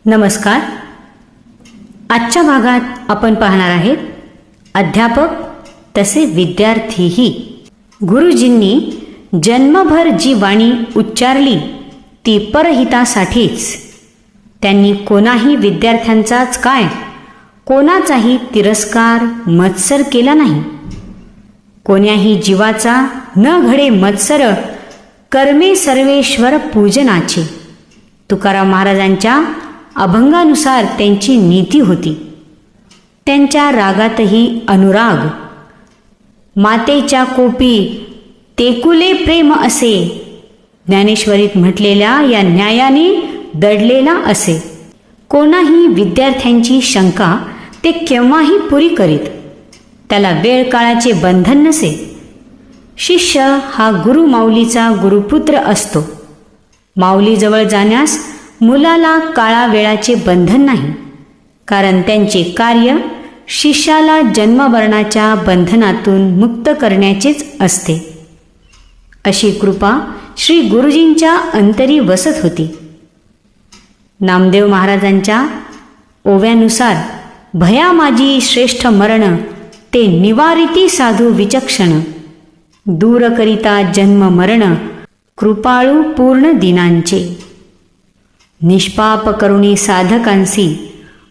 नमस्कार. आजच्या भागात आपण पाहणार आहेत अध्यापक तसे विद्यार्थीही. गुरुजींनी जन्मभर जी वाणी उच्चारली ती परहितासाठीच. त्यांनी कोणाही विद्यार्थ्यांचाच काय कोणाचाही तिरस्कार मत्सर केला नाही. कोण्याही जीवाचा न घडे मत्सर, कर्मे सर्वेश्वर पूजनाचे. तुकाराम महाराजांच्या अभंगानुसार त्यांची नीती होती. त्यांच्या रागातही अनुराग. मातेच्या कोपी तेकुले प्रेम असे, ज्ञानेश्वरीत म्हटलेल्या या न्यायाने दडलेला असे. कोणाही विद्यार्थ्यांची शंका ते केव्हाही पुरी करीत. त्याला वेळ काळाचे बंधन नसे. शिष्य हा गुरु माऊलीचा गुरुपुत्र असतो. माऊलीजवळ जाण्यास मुलाला काळा वेळाचे बंधन नाही, कारण त्यांचे कार्य शिष्याला जन्ममरणाच्या बंधनातून मुक्त करण्याचेच असते. अशी कृपा श्री गुरुजींच्या अंतरी वसत होती. नामदेव महाराजांच्या ओव्यानुसार भया माझी श्रेष्ठ मरण, ते निवारिती साधू विचक्षण. दूर करिता जन्म मरण, कृपाळू पूर्ण दिनांचे. निष्पाप करुणी साधकांसी,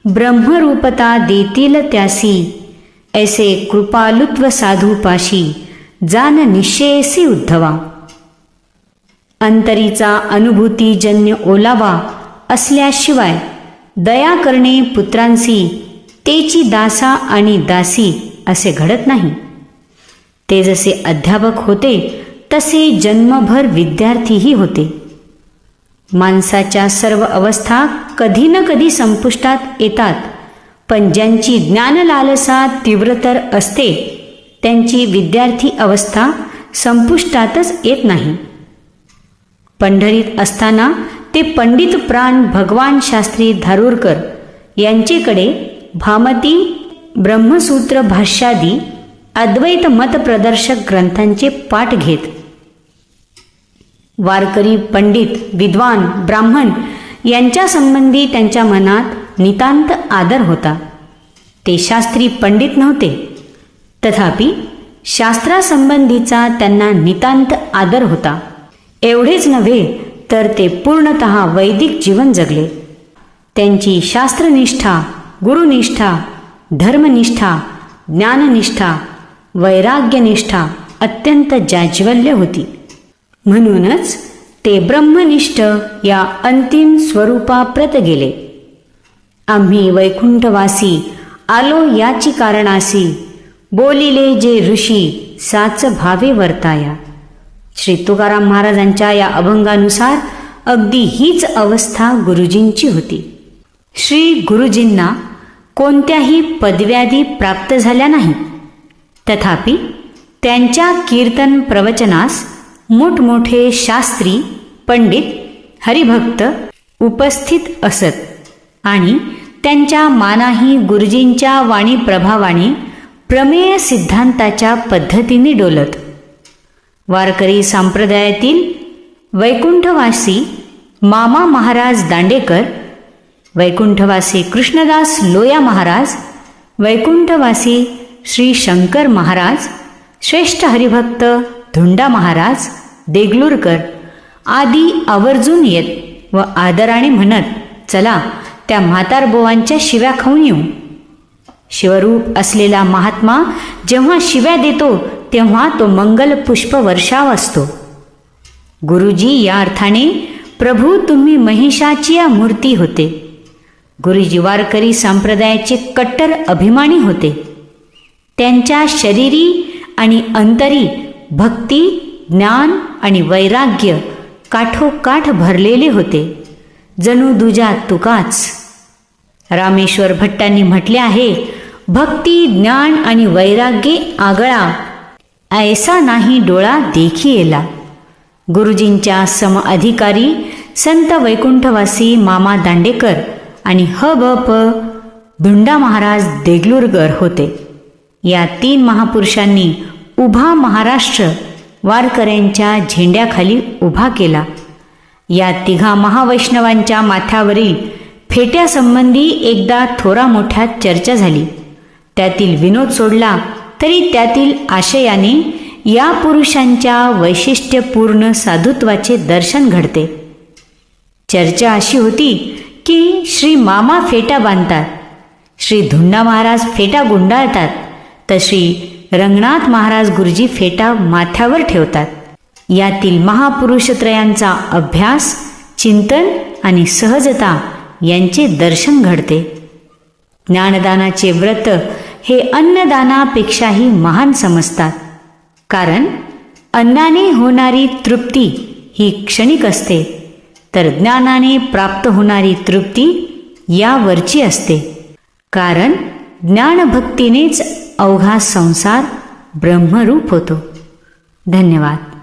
ब्रह्मरूपता देतील त्यासी. ऐसे कृपालुत्व साधू पाशी, जान निश्चयसी उद्धवा. अंतरीचा अनुभूतीजन्य ओलावा असल्याशिवाय दया करणे पुत्रांसी, तेची दासा आणि दासी असे घडत नाही. ते जसे अध्यापक होते तसे जन्मभर विद्यार्थीही होते. माणसाच्या सर्व अवस्था कधी न कधी संपुष्टात येतात, पण ज्यांची ज्ञानलालसा तीव्रतर असते त्यांची विद्यार्थी अवस्था संपुष्टातच येत नाही. पंढरीत असताना ते पंडित प्राण भगवान शास्त्री धारूरकर यांचेकडे भामती, ब्रह्मसूत्र भाष्यादी अद्वैत मत प्रदर्शक ग्रंथांचे पाठ घेत. वारकरी पंडित, विद्वान, ब्राह्मण यांच्या संबंधी त्यांच्या मनात नितांत आदर होता. ते शास्त्री पंडित नव्हते, तथापि शास्त्रासंबंधीचा त्यांना नितांत आदर होता. एवढेच नव्हे तर ते पूर्णतः वैदिक जीवन जगले. त्यांची शास्त्रनिष्ठा, गुरुनिष्ठा, धर्मनिष्ठा, ज्ञाननिष्ठा, वैराग्यनिष्ठा अत्यंत जाज्वल्य होती. म्हणूनच ते ब्रह्मनिष्ठ या अंतिम स्वरूपाप्रत गेले. आम्ही वैकुंठवासी आलो याची कारणासी, बोलिले जे ऋषी साच भावे वर्ताया. श्री तुकाराम महाराजांच्या या अभंगानुसार अगदी हीच अवस्था गुरुजींची होती. श्री गुरुजींना कोणत्याही पदव्यादी प्राप्त झाल्या नाहीत, तथापि त्यांच्या कीर्तन प्रवचनास मोठमोठे शास्त्री, पंडित, हरिभक्त उपस्थित असत आणि त्यांच्या मानाही गुरुजींच्या वाणी प्रभावाने प्रमेय सिद्धांताच्या पद्धतीने डोलत. वारकरी संप्रदायातील वैकुंठवासी मामा महाराज दांडेकर, वैकुंठवासी कृष्णदास लोया महाराज, वैकुंठवासी श्री शंकर महाराज, श्रेष्ठ हरिभक्त धुंडा महाराज, देगलूरकर आदी आवर्जून येत व आदराने म्हणत, चला त्या म्हातारबोवांच्या शिव्या खाऊन येऊ. शिवरूप असलेला महात्मा जेव्हा शिव्या देतो तेव्हा तो मंगल पुष्प वर्षाव असतो. गुरुजी या अर्थाने प्रभू तुम्ही महिषाची या मूर्ती होते. गुरुजी वारकरी संप्रदायाचे कट्टर अभिमानी होते. त्यांच्या शरीरी आणि अंतरी भक्ती, ज्ञान आणि वैराग्य काठोकाठ भरलेले होते. जणू दुजा तुकाच. रामेश्वर भट्टांनी म्हटले आहे, भक्ती, ज्ञान आणि वैराग्य आगळा, ऐसा नाही डोळा देखी येला. गुरुजींच्या समअधिकारी संत वैकुंठवासी मामा दांडेकर आणि ह.ब.प. धुंडा महाराज देगलूरकर होते. या तीन महापुरुषांनी उभा महाराष्ट्र वारकऱ्यांच्या झेंड्याखाली उभा केला. या तिघा महावैष्णवांच्या माथ्यावरील फेट्यासंबंधी एकदा थोरा मोठ्यात चर्चा झाली. त्यातील विनोद सोडला तरी त्यातील आशयाने या पुरुषांच्या वैशिष्ट्यपूर्ण साधुत्वाचे दर्शन घडते. चर्चा अशी होती की श्री मामा फेटा बांधतात, श्री धुंडा महाराज फेटा गुंडाळतात, तर श्री रंगनाथ महाराज गुरुजी फेटा माथ्यावर ठेवतात. यातील महापुरुषत्रयांचा अभ्यास, चिंतन आणि सहजता यांचे दर्शन घडते. ज्ञानदानाचे व्रत हे अन्नदानापेक्षाही महान समजतात. कारण अन्नाने होणारी तृप्ती ही क्षणिक असते, तर ज्ञानाने प्राप्त होणारी तृप्ती यावरची असते. कारण ज्ञानभक्तीनेच अवघा संसार ब्रह्मरूप होतो. धन्यवाद.